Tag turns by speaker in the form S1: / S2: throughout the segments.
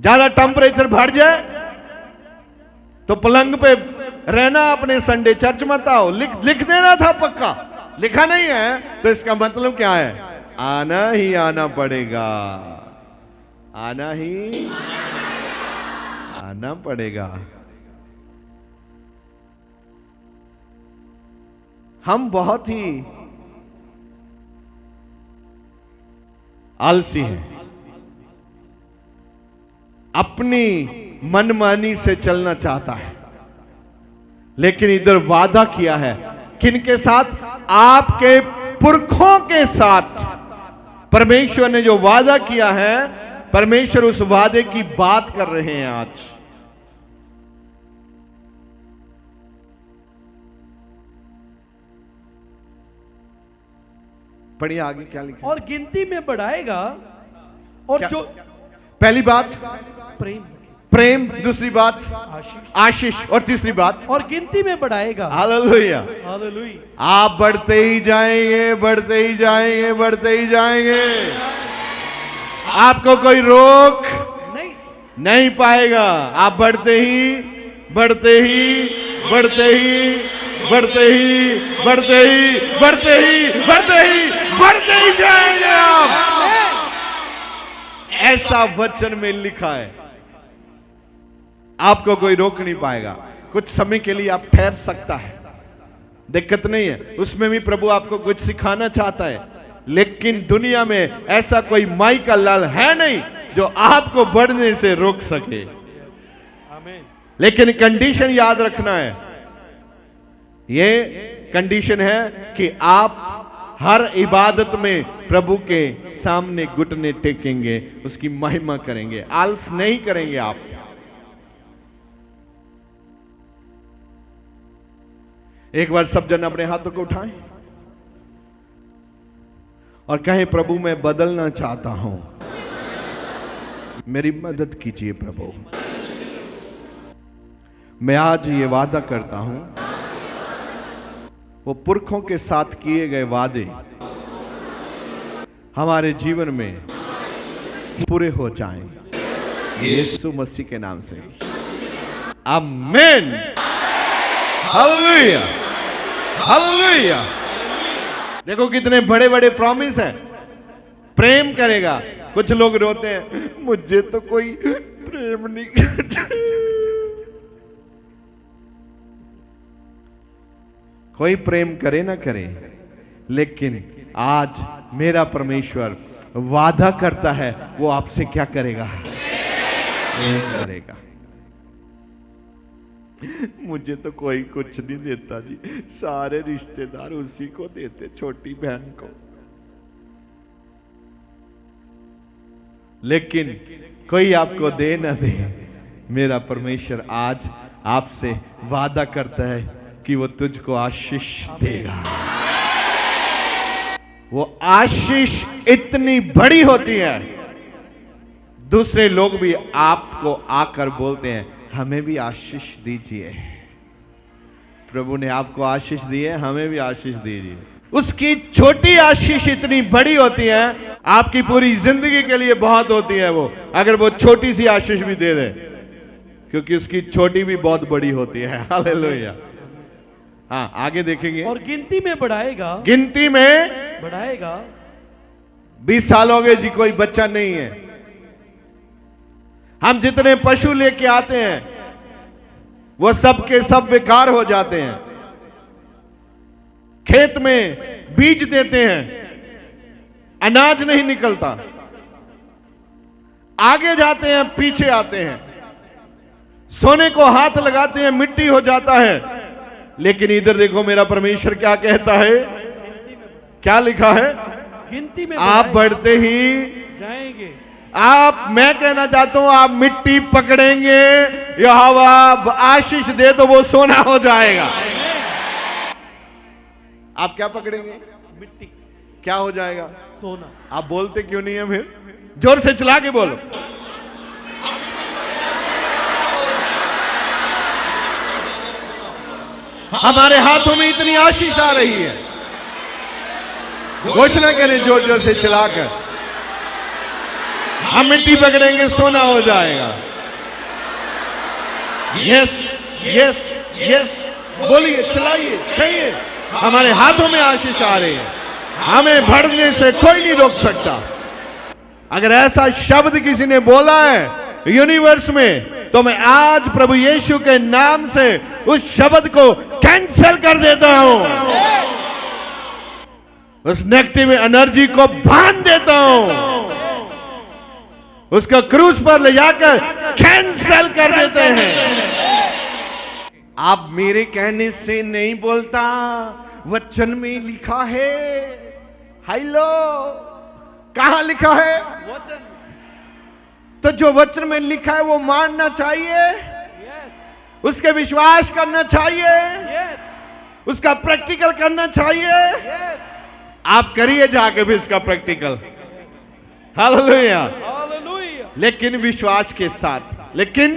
S1: ज्यादा टेम्परेचर बढ़ जाए तो पलंग पे रहना, अपने संडे चर्च मत आओ। लिख देना था पक्का, लिखा नहीं है तो इसका मतलब क्या है? आना ही आना पड़ेगा, आना ही आना पड़ेगा। हम बहुत ही आलसी हैं, अपनी मनमानी से चलना चाहता है। लेकिन इधर वादा किया है किनके साथ? आपके पुरखों के साथ। परमेश्वर ने जो वादा किया है, परमेश्वर उस वादे की बात कर रहे हैं आज। पढ़िए आगे क्या लिखा।
S2: और गिनती में बढ़ाएगा। और जो
S1: पहली बात
S2: प्रेम,
S1: प्रेम, दूसरी बात
S2: आशीष,
S1: आशीष, और तीसरी बात
S2: और गिनती में बढ़ाएगा।
S1: हालेलुया।
S2: हालेलुया।
S1: आप बढ़ते ही जाएंगे, बढ़ते ही जाएंगे, बढ़ते ही जाएंगे। आपको कोई रोक नहीं पाएगा। आप बढ़ते ही बढ़ते ही बढ़ते ही बढ़ते ही बढ़ते ही बढ़ते ही बढ़ते ही बढ़ते ही जाएंगे आप। ऐसा वचन में लिखा है। आपको कोई रोक नहीं पाएगा। कुछ समय के लिए आप ठहर सकता है, दिक्कत नहीं है, उसमें भी प्रभु आपको कुछ सिखाना चाहता है। लेकिन दुनिया में ऐसा कोई माई का लाल है नहीं जो आपको बढ़ने से रोक सके। लेकिन कंडीशन याद रखना है, ये कंडीशन है कि आप हर इबादत में प्रभु के सामने घुटने टेकेंगे, उसकी महिमा करेंगे, आलस नहीं करेंगे आप। एक बार सब जन अपने हाथों को उठाएं और कहें, प्रभु मैं बदलना चाहता हूं, मेरी मदद कीजिए प्रभु। मैं आज ये वादा करता हूं, वो पुरखों के साथ किए गए वादे हमारे जीवन में पूरे हो जाएं, यीशु मसीह के नाम से, आमीन। Hallelujah, hallelujah. देखो कितने बड़े बड़े प्रॉमिस हैं। प्रेम करेगा। कुछ लोग रोते हैं, मुझे तो कोई प्रेम नहीं करता। कोई प्रेम करे ना करे, लेकिन आज मेरा परमेश्वर वादा करता है, वो आपसे क्या करेगा? प्रेम करेगा। मुझे तो कोई कुछ नहीं देता जी, सारे रिश्तेदार उसी को देते, छोटी बहन को। लेकिन कोई आपको दे ना दे, मेरा परमेश्वर आज आपसे वादा करता है कि वो तुझको आशीष देगा। वो आशीष इतनी बड़ी होती है, दूसरे लोग भी आपको आकर बोलते हैं, हमें भी आशीष दीजिए। प्रभु ने आपको आशीष दी है, हमें भी आशीष दीजिए। उसकी छोटी आशीष इतनी बड़ी होती है, आपकी पूरी जिंदगी के लिए बहुत होती है वो, अगर वो छोटी सी आशीष भी दे दे, क्योंकि उसकी छोटी भी बहुत बड़ी होती है। हालेलुया। हाँ, आगे देखेंगे।
S2: और गिनती में बढ़ाएगा।
S1: गिनती में
S2: बढ़ाएगा।
S1: 20 साल हो गए जी, कोई बच्चा नहीं है। हम जितने पशु लेके आते हैं वो सब के सब बेकार हो जाते हैं। खेत में बीज देते हैं, अनाज नहीं निकलता। आगे जाते हैं, पीछे आते हैं। सोने को हाथ लगाते हैं, मिट्टी हो जाता है। लेकिन इधर देखो, मेरा परमेश्वर क्या कहता है, क्या लिखा है?
S2: गिनती में
S1: आप बढ़ते ही
S2: जाएंगे।
S1: आप, मैं कहना चाहता हूं, आप मिट्टी पकड़ेंगे, यहोवा आशीष दे तो वो सोना हो जाएगा। आप क्या पकड़ेंगे?
S2: मिट्टी।
S1: क्या हो जाएगा?
S2: सोना।
S1: आप बोलते क्यों नहीं है? फिर जोर से चला के बोलो। हमारे हाथों में इतनी आशीष आ रही है, घोषणा करें जोर जोर से चलाकर, हम मिट्टी पकड़ेंगे सोना हो जाएगा। यस यस यस, बोलिए, चलाइए, कहिए। हमारे हाथों में आशीष आ रही है, हमें बढ़ने से कोई नहीं रोक सकता। अगर ऐसा शब्द किसी ने बोला है यूनिवर्स में, तो मैं आज प्रभु यीशु के नाम से उस शब्द को कैंसिल कर देता हूं, उस नेगेटिव एनर्जी को बांध देता हूं, उसका क्रूस पर ले जाकर कैंसिल कर देते हैं। आप मेरे कहने से नहीं बोलता, वचन में लिखा है। हेलो, कहां लिखा है?
S2: वचन।
S1: तो जो वचन में लिखा है वो मानना चाहिए,
S2: यस
S1: उसके विश्वास करना चाहिए,
S2: यस
S1: उसका प्रैक्टिकल करना चाहिए।
S2: यस।
S1: आप करिए जाके भी इसका प्रैक्टिकल। हालेलुया।
S2: हालेलुया।
S1: लेकिन विश्वास के साथ, लेकिन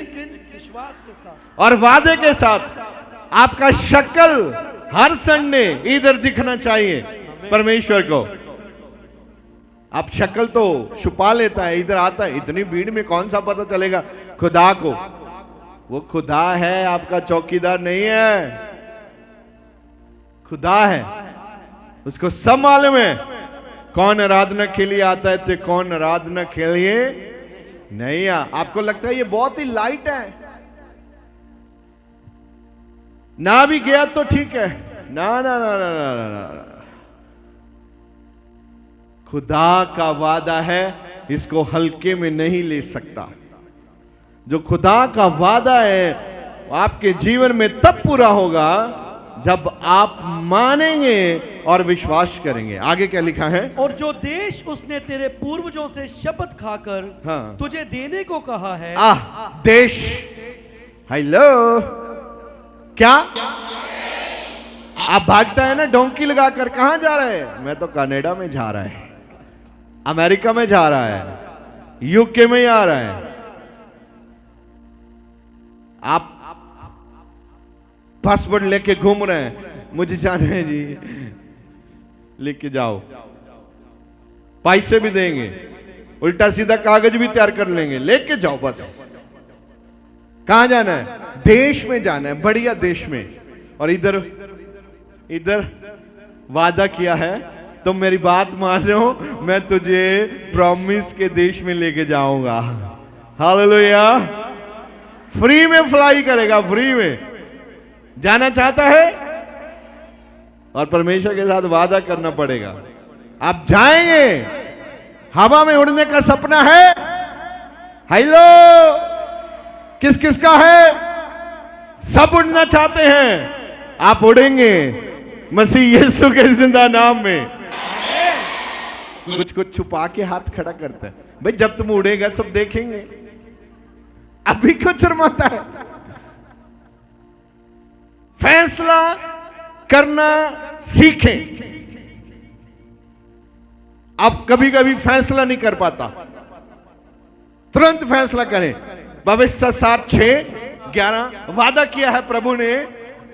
S2: विश्वास के साथ
S1: और वादे के साथ। आपका शक्ल हर संडे इधर दिखना चाहिए परमेश्वर को। आप शक्ल तो छुपा लेता है, इधर आता है। इतनी भीड़ में कौन सा पता चलेगा खुदा को? वो खुदा है, आपका चौकीदार नहीं है, खुदा है। उसको सब मालूम है कौन आराधना के लिए आता है तो कौन आराधना के लिए नहीं। आपको लगता है ये बहुत ही लाइट है, ना भी गया तो ठीक है। ना ना ना ना ना ना, ना। खुदा का वादा है, इसको हल्के में नहीं ले सकता। जो खुदा का वादा है आपके जीवन में तब पूरा होगा जब आप मानेंगे और विश्वास करेंगे। आगे क्या लिखा है?
S2: और जो देश उसने तेरे पूर्वजों से शपथ खाकर
S1: हाँ।
S2: तुझे देने को कहा है।
S1: देश। हेलो, क्या आप भागता है ना डोंकी लगाकर? कहां जा रहे हैं? मैं तो कनाडा में जा रहा है, अमेरिका में जा रहा है, यूके में आ रहा है। आप पासपोर्ट लेके घूम रहे हैं, मुझे जाना है जी, लेके जाओ, पैसे भी देंगे, उल्टा सीधा कागज भी तैयार कर लेंगे, लेके जाओ बस। कहां जाना है? देश में जाना है, बढ़िया देश में। और इधर इधर वादा किया है, तुम मेरी बात मानो, मैं तुझे प्रॉमिस के देश में लेके जाऊंगा। हालेलुया। फ्री में फ्लाई करेगा, फ्री में। जाना चाहता है और परमेश्वर के साथ वादा करना पड़ेगा। आप जाएंगे। हवा में उड़ने का सपना है? हेलो, किस किस का है? सब उड़ना चाहते हैं। आप उड़ेंगे मसीह यीशु के जिंदा नाम में। कुछ कुछ छुपा के हाथ खड़ा करता है, भाई जब तुम उड़ेगा सब देखेंगे, अभी क्यों शर्माता है? फैसला करना सीखें। आप कभी कभी फैसला नहीं कर पाता, तुरंत फैसला करें। भविष्य 7:6-11 वादा किया है प्रभु ने,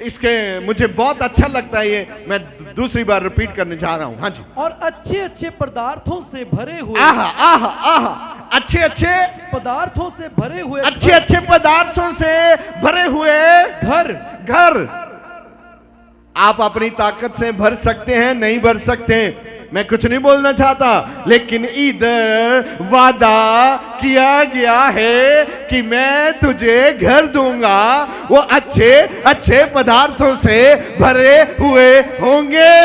S1: इसके मुझे बहुत अच्छा लगता है, ये मैं दूसरी बार रिपीट करने जा रहा हूं। हाँ जी।
S2: और अच्छे अच्छे पदार्थों से भरे हुए,
S1: आहा आहा आहा, अच्छे अच्छे
S2: पदार्थों से भरे हुए,
S1: अच्छे अच्छे पदार्थों से भरे हुए
S2: घर।
S1: घर। आप अपनी ताकत से भर सकते हैं, नहीं भर सकते, मैं कुछ नहीं बोलना चाहता, लेकिन इधर वादा किया गया है कि मैं तुझे घर दूंगा, वो अच्छे अच्छे पदार्थों से भरे हुए होंगे।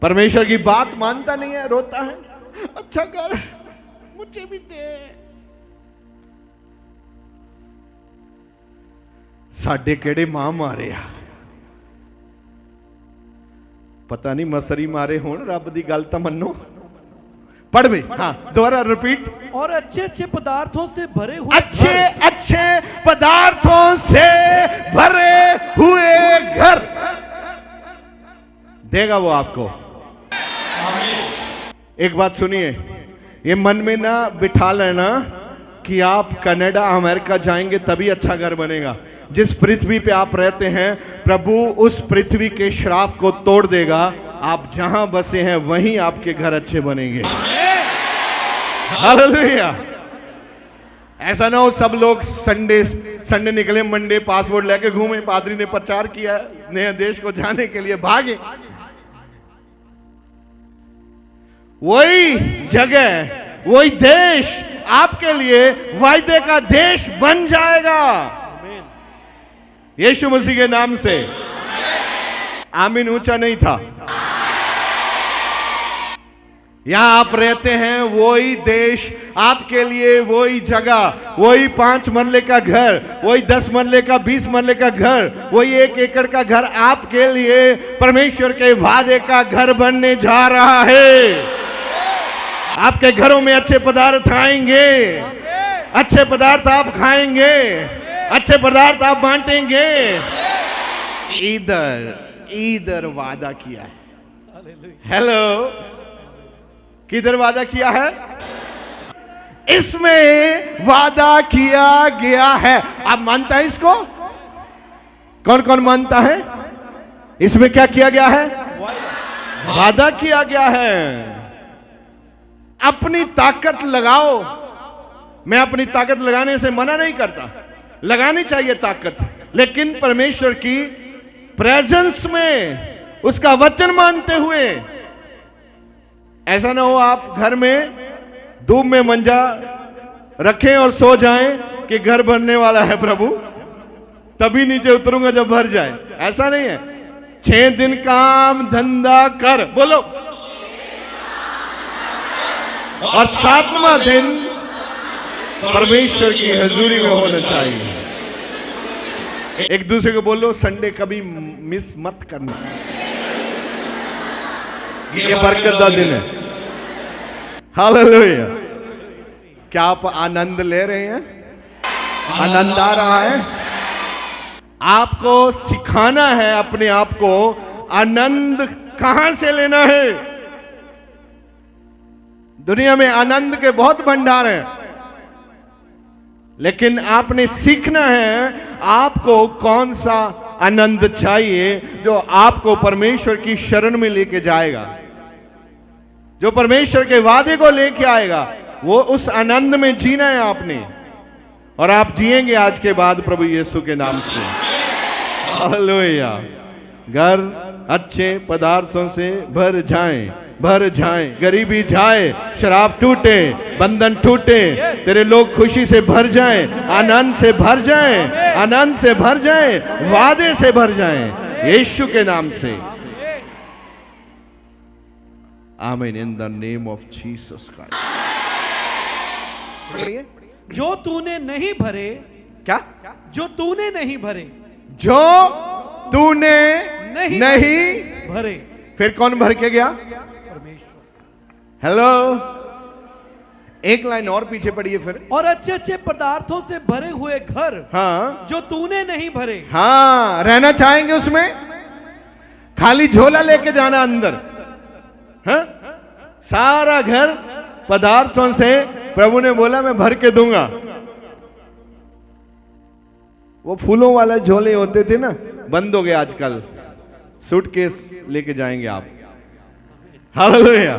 S1: परमेश्वर की बात मानता नहीं है, रोता है, अच्छा कर, मुझे भी दे। साडे केड़े मां मारे आ, पता नहीं मसरी मारे होण, रब दी गल तां मन्नो। पढ़ भी, हाँ दोबारा रिपीट।
S2: और अच्छे अच्छे पदार्थों से भरे हुए,
S1: अच्छे अच्छे पदार्थों से भरे हुए घर देगा वो आपको। एक बात सुनिए, ये मन में ना बिठा लेना कि आप कनाडा अमेरिका जाएंगे तभी अच्छा घर बनेगा। जिस पृथ्वी पे आप रहते हैं प्रभु उस पृथ्वी के श्राप को तोड़ देगा। आप जहां बसे हैं वहीं आपके घर अच्छे बनेंगे। हालेलुया। ऐसा ना हो सब लोग संडे निकले, मंडे पासपोर्ट लेके घूमे, पादरी ने प्रचार किया नए देश को जाने के लिए, भागे। वही जगह, वही देश आपके लिए वायदे का देश बन जाएगा यीशु मसीह के नाम से। आमीन ऊंचा नहीं था। यहां आप रहते हैं वही देश आपके लिए, वही जगह, वही 5 मरले का घर, वही 10 मरले का, 20 मरले का घर, वही 1 एकड़ का घर आपके लिए परमेश्वर के वादे का घर बनने जा रहा है। आपके घरों में अच्छे पदार्थ आएंगे, अच्छे पदार्थ आप खाएंगे, अच्छे पदार्थ आप बांटेंगे। इधर वादा किया है। हेलो, किधर वादा किया है? इसमें वादा किया गया है। आप मानता है इसको? कौन कौन मानता है? इसमें क्या किया गया है? वादा किया गया है। अपनी ताकत लगाओ। मैं अपनी ताकत लगाने से मना नहीं करता, लगानी चाहिए ताकत, लेकिन परमेश्वर की प्रेजेंस में, उसका वचन मानते हुए। ऐसा ना हो आप घर में धूप में मंजा रखें और सो जाएं कि घर भरने वाला है प्रभु, तभी नीचे उतरूंगा जब भर जाए। ऐसा नहीं है। 6 दिन काम धंधा कर, बोलो, और 7वां दिन परमेश्वर की हजूरी में होना चाहिए। एक दूसरे को बोलो, संडे कभी मिस मत करना, ये बरकत का दिन है। हालेलुया। क्या आप आनंद ले रहे हैं? आनंद आ रहा है? आपको सिखाना है अपने आप को आनंद कहां से लेना है। दुनिया में आनंद के बहुत भंडार हैं, लेकिन आपने सीखना है आपको कौन सा आनंद चाहिए जो आपको परमेश्वर की शरण में लेके जाएगा, जो परमेश्वर के वादे को लेके आएगा। वो उस आनंद में जीना है आपने, और आप जिएंगे आज के बाद प्रभु यीशु के नाम से। हालेलुया। घर अच्छे पदार्थों से भर जाएं, भर जाएं, गरीबी जाए, शराब टूटे, बंधन टूटे, तेरे लोग खुशी से भर जाएं, आनंद से भर जाएं, आनंद से भर जाएं, वादे से भर जाएं यीशु के नाम से। आमीन। In the name of Jesus Christ.
S2: जो तूने नहीं भरे,
S1: क्या? जो
S2: तूने नहीं भरे,
S1: जो तूने नहीं
S2: भरे,
S1: फिर कौन भर के गया? हेलो, एक लाइन और पीछे पढ़िए फिर।
S2: और अच्छे अच्छे पदार्थों से भरे हुए घर,
S1: हाँ,
S2: जो तूने नहीं भरे।
S1: हाँ, रहना चाहेंगे उसमें? खाली झोला लेके जाना अंदर, हाँ? सारा घर पदार्थों से प्रभु ने बोला मैं भर के दूंगा। वो फूलों वाले झोले होते थे ना, बंद हो गए आजकल। सूटकेस लेके जाएंगे आप। हालेलुया।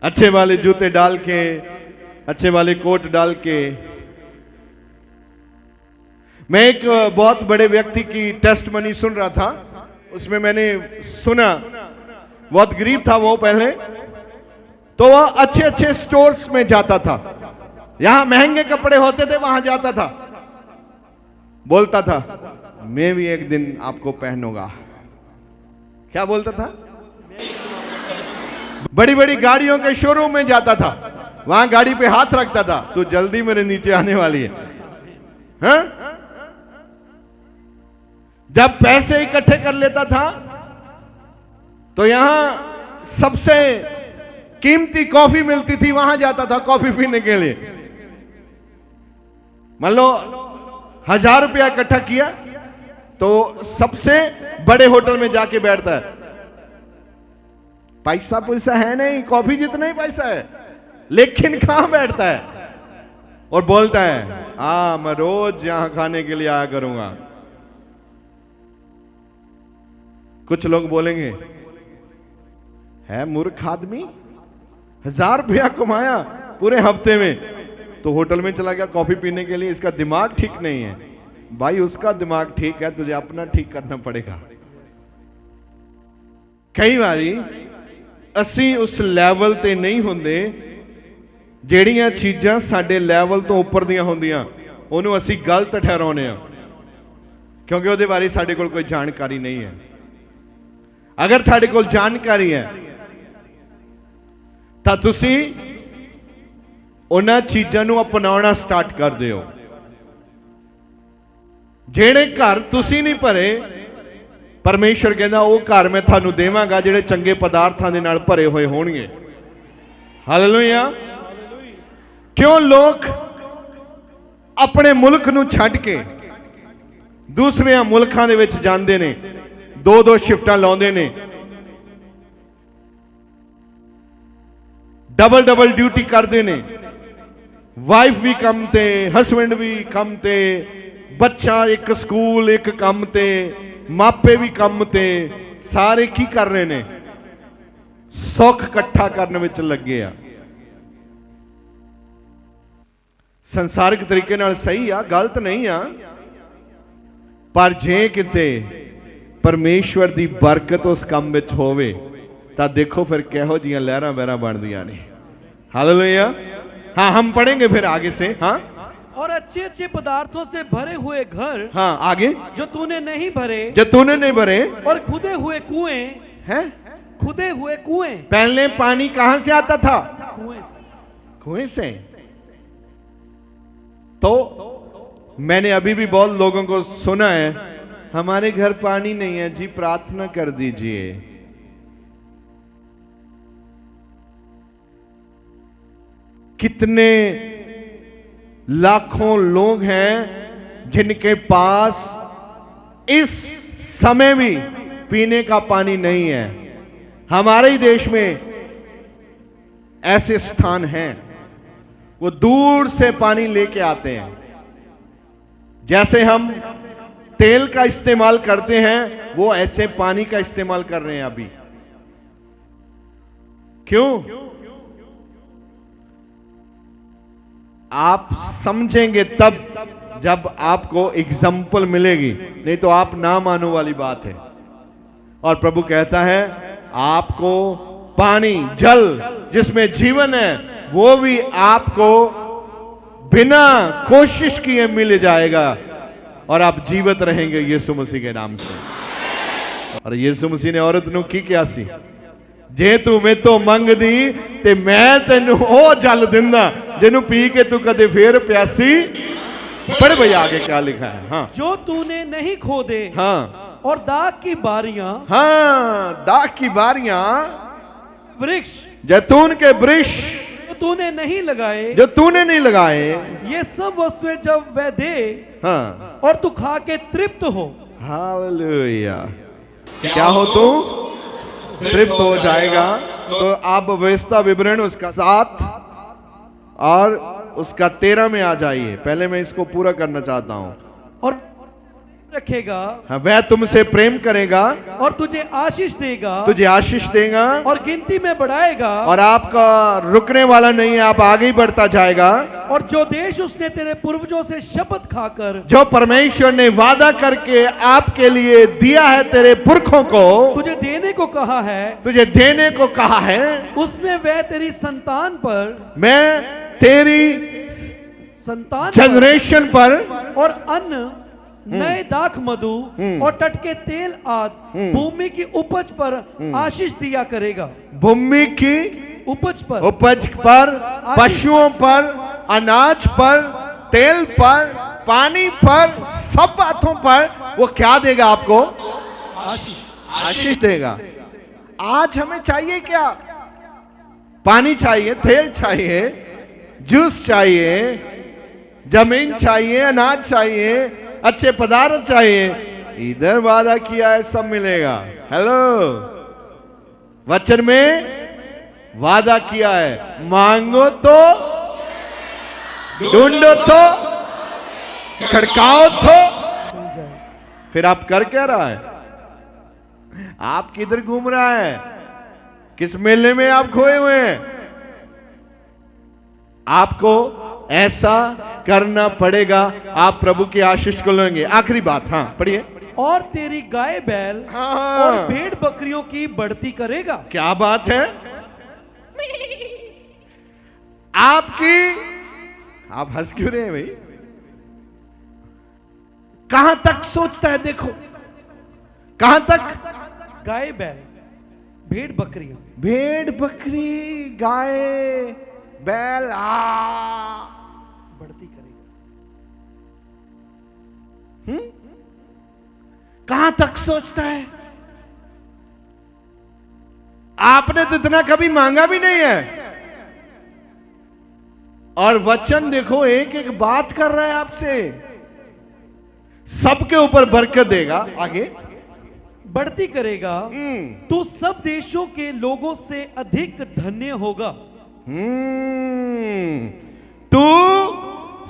S1: अच्छे वाले जूते डाल के, अच्छे वाले कोट डाल के। मैं एक बहुत बड़े व्यक्ति की टेस्टमनी सुन रहा था, उसमें मैंने सुना, बहुत गरीब था वो पहले, तो वह अच्छे अच्छे स्टोर्स में जाता था, यहां महंगे कपड़े होते थे वहां जाता था, बोलता था मैं भी एक दिन आपको पहनूंगा। क्या बोलता था? बड़ी बड़ी गाड़ियों के शोरूम में जाता था, वहां गाड़ी पे हाथ रखता था, तो जल्दी मेरे नीचे आने वाली है, हाँ? जब पैसे इकट्ठे कर लेता था तो यहां सबसे कीमती कॉफी मिलती थी, वहां जाता था कॉफी पीने के लिए। मान लो 1000 रुपया इकट्ठा किया तो सबसे बड़े होटल में जाके बैठता है। पैसा है नहीं, कॉफी जितना ही पैसा है, लेकिन कहां बैठता है? और बोलता है हाँ मैं रोज यहां खाने के लिए आया करूंगा। कुछ लोग बोलेंगे है मूर्ख आदमी, 1000 रुपया कमाया पूरे हफ्ते में तो होटल में चला गया कॉफी पीने के लिए, इसका दिमाग ठीक नहीं है। भाई उसका दिमाग ठीक है, तुझे अपना ठीक करना पड़ेगा। कई बारी ਅਸੀਂ उस ਲੈਵਲ ਤੇ ਨਹੀਂ ਹੁੰਦੇ, ਜਿਹੜੀਆਂ ਚੀਜ਼ਾਂ ਸਾਡੇ ਲੈਵਲ ਤੋਂ ਉੱਪਰ ਦੀਆਂ ਹੁੰਦੀਆਂ ਉਹਨੂੰ ਅਸੀਂ ਗਲਤ ਠਹਿਰਾਉਂਦੇ ਆ, ਕਿਉਂਕਿ ਉਹਦੇ ਬਾਰੇ ਸਾਡੇ ਕੋਲ ਕੋਈ ਜਾਣਕਾਰੀ ਨਹੀਂ ਹੈ। ਅਗਰ ਤੁਹਾਡੇ ਕੋਲ ਜਾਣਕਾਰੀ ਹੈ ਤਾਂ ਤੁਸੀਂ ਉਹਨਾਂ ਚੀਜ਼ਾਂ ਨੂੰ ਅਪਣਾਉਣਾ ਸਟਾਰਟ ਕਰ ਦਿਓ। ਜਿਹੜੇ ਘਰ ਤੁਸੀਂ ਨਹੀਂ ਭਰੇ, परमेश्वर कहता वो घर मैं थानू देवांगा जेड़े चंगे पदार्थां दे नाल भरे हुए होणगे। हालेलुया। क्यों लोग अपने मुल्क नू छड्ड के दूसरे मुल्कां दे विच जांदे ने, 2-2 शिफ्टां लाउंदे ने, डबल ड्यूटी करते ने, वाइफ भी कम ते हसबैंड भी कम ते, बच्चा एक स्कूल एक कम ते, मापे भी कम ते, सारे की कर रहे ने सुख इकट्ठा करने में लगे आ। संसारिक तरीके नाल सही आ, गलत नहीं आ, पर जे किते परमेश्वर दी बरकत उस काम विच होवे तां देखो फिर किहो जिहियां लहरां बहरां बनदियां ने। हालेलुया। हाँ हम पढ़ेंगे फिर आगे से। हाँ
S2: और अच्छे अच्छे पदार्थों से भरे हुए घर,
S1: हाँ आगे,
S2: जो तूने नहीं भरे,
S1: जो तूने नहीं भरे,
S2: और खुदे हुए कुएं
S1: हैं,
S2: खुदे हुए कुएं।
S1: पहले पानी कहां से आता था?
S2: कुएं से।
S1: कुएं से। तो मैंने अभी भी बहुत लोगों को सुना है हमारे घर पानी नहीं है जी, प्रार्थना कर दीजिए। कितने लाखों लोग हैं जिनके पास इस समय भी पीने का पानी नहीं है। हमारे ही देश में ऐसे स्थान हैं, वो दूर से पानी लेके आते हैं। जैसे हम तेल का इस्तेमाल करते हैं वो ऐसे पानी का इस्तेमाल कर रहे हैं अभी। क्यों? आप समझेंगे तब जब आपको एग्जाम्पल मिलेगी, नहीं तो आप ना मानो वाली बात है। और प्रभु कहता है आपको पानी जल जिसमें जीवन है वो भी आपको बिना कोशिश किए मिल जाएगा और आप जीवित रहेंगे यीशु मसीह के नाम से। और यीशु मसीह ने औरत नू की किया सी, जे तू मेरे तो मंग दी ते मैं तेनू ओ जल दिंदा जिन्नू पी के तू कदे फिर प्यासी। पढ़ भाई आगे क्या लिखा है। हाँ
S2: जो तूने नहीं खोदे,
S1: हाँ,
S2: और दाग की बारियां,
S1: हाँ दाग की बारियां,
S2: वृक्ष
S1: जैतून के वृक्ष
S2: जो तूने नहीं लगाए,
S1: जो तूने नहीं लगाए,
S2: ये सब वस्तुएं जब वह दे,
S1: हाँ,
S2: और तू खा के तृप्त हो।
S1: हालेलुया। क्या हो तू? तृप्त हो जाएगा। तो आप व्यवस्था विवरण उसका 7 और उसका 13 में आ जाइए। पहले मैं इसको पूरा करना चाहता हूं।
S2: और रखेगा,
S1: हाँ, वह तुमसे प्रेम करेगा
S2: और तुझे आशीष देगा,
S1: तुझे आशीष देगा,
S2: और गिनती में बढ़ाएगा,
S1: और आपका रुकने वाला नहीं है, आप आगे ही बढ़ता जाएगा।
S2: और जो देश उसने तेरे पूर्वजों से शपथ खाकर,
S1: जो परमेश्वर ने वादा करके आपके लिए दिया है तेरे पुरखों को,
S2: तुझे देने को कहा है,
S1: तुझे देने को कहा है,
S2: उसमें वह तेरी संतान पर,
S1: मैं तेरी
S2: संतान
S1: जनरेशन पर
S2: और अन्न, नए दाख मधु और टटके तेल आदि भूमि की उपज पर आशीष दिया करेगा।
S1: भूमि की
S2: उपज
S1: पर, पशुओं पर, अनाज पर, तेल पर, पानी पर, सब बातों पर वो क्या देगा आपको? आशीष देगा। आज हमें चाहिए क्या? पानी चाहिए, तेल चाहिए, जूस चाहिए, जमीन चाहिए, अनाज चाहिए, अच्छे पदार्थ चाहिए। इधर वादा किया है सब मिलेगा। हेलो, वचन में वादा किया है मांगो तो ढूंढो तो, खड़काओ तो।
S2: खुल जाए।
S1: फिर आप कर क्या रहा है? आप किधर घूम रहा है? किस मेले में आप खोए हुए हैं? आपको ऐसा करना पड़ेगा, आप प्रभु की आशीष को लेंगे। आखिरी बात, हाँ पढ़िए।
S2: और तेरी गाय बैल
S1: हाँ।
S2: और भेड़ बकरियों की बढ़ती करेगा।
S1: क्या बात है आपकी? आप हंस क्यों रहे हैं भाई? कहां तक सोचता है? देखो कहां तक।
S2: गाय बैल भेड़ बकरियां।
S1: भेड़ बकरी गाय बैल
S2: बढ़ती करेगा।
S1: कहां तक सोचता है? आपने तो इतना कभी मांगा भी नहीं है। और वचन देखो, एक एक बात कर रहा है आपसे। सबके ऊपर बरकत देगा। आगे
S2: बढ़ती करेगा। तू सब देशों के लोगों से अधिक धन्य होगा।
S1: तू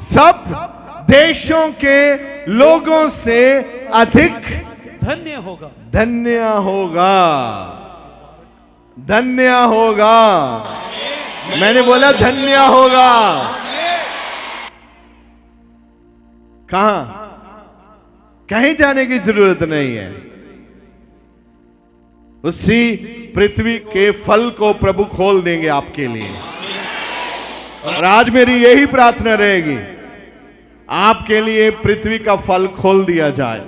S1: सब देशों के लोगों से अधिक
S2: धन्य होगा।
S1: धन्य होगा। धन्य होगा। मैंने बोला धन्य होगा। कहां? कहीं जाने की जरूरत नहीं है। उसी पृथ्वी के फल को प्रभु खोल देंगे आपके लिए। और आज मेरी यही प्रार्थना रहेगी, आपके लिए पृथ्वी का फल खोल दिया जाए।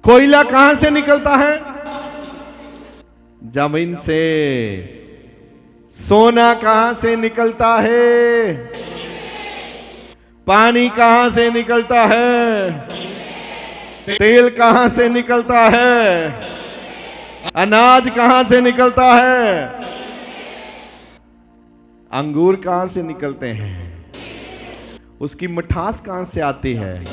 S1: कोयला कहां से निकलता है? जमीन से। सोना कहां से निकलता है? पानी कहां से निकलता है? तेल कहां से निकलता है? अनाज कहां से निकलता है? अंगूर कहां से निकलते हैं? उसकी मिठास कहां से आती है?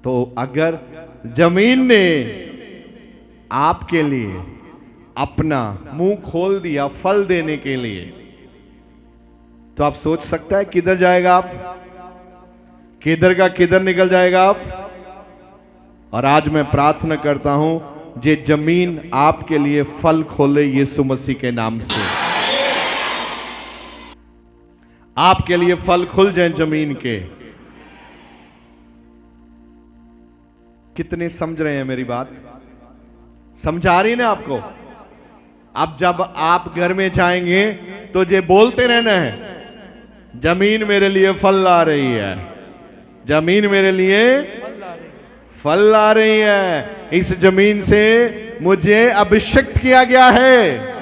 S1: तो अगर जमीन ने आपके लिए अपना मुंह खोल दिया फल देने के लिए, तो आप सोच सकता है किधर जाएगा आप? किधर का किधर निकल जाएगा आप? और आज मैं प्रार्थना करता हूं, जे जमीन आपके लिए फल खोले यीशु मसीह के नाम से। आपके लिए फल खुल जाए जमीन के। कितने समझ रहे हैं मेरी बात? समझा रही ना आपको? अब जब आप घर में जाएंगे तो ये बोलते रहना है, जमीन मेरे लिए फल ला रही है। जमीन मेरे लिए फल ला रही है। इस जमीन से मुझे अभिषिक्त किया गया है।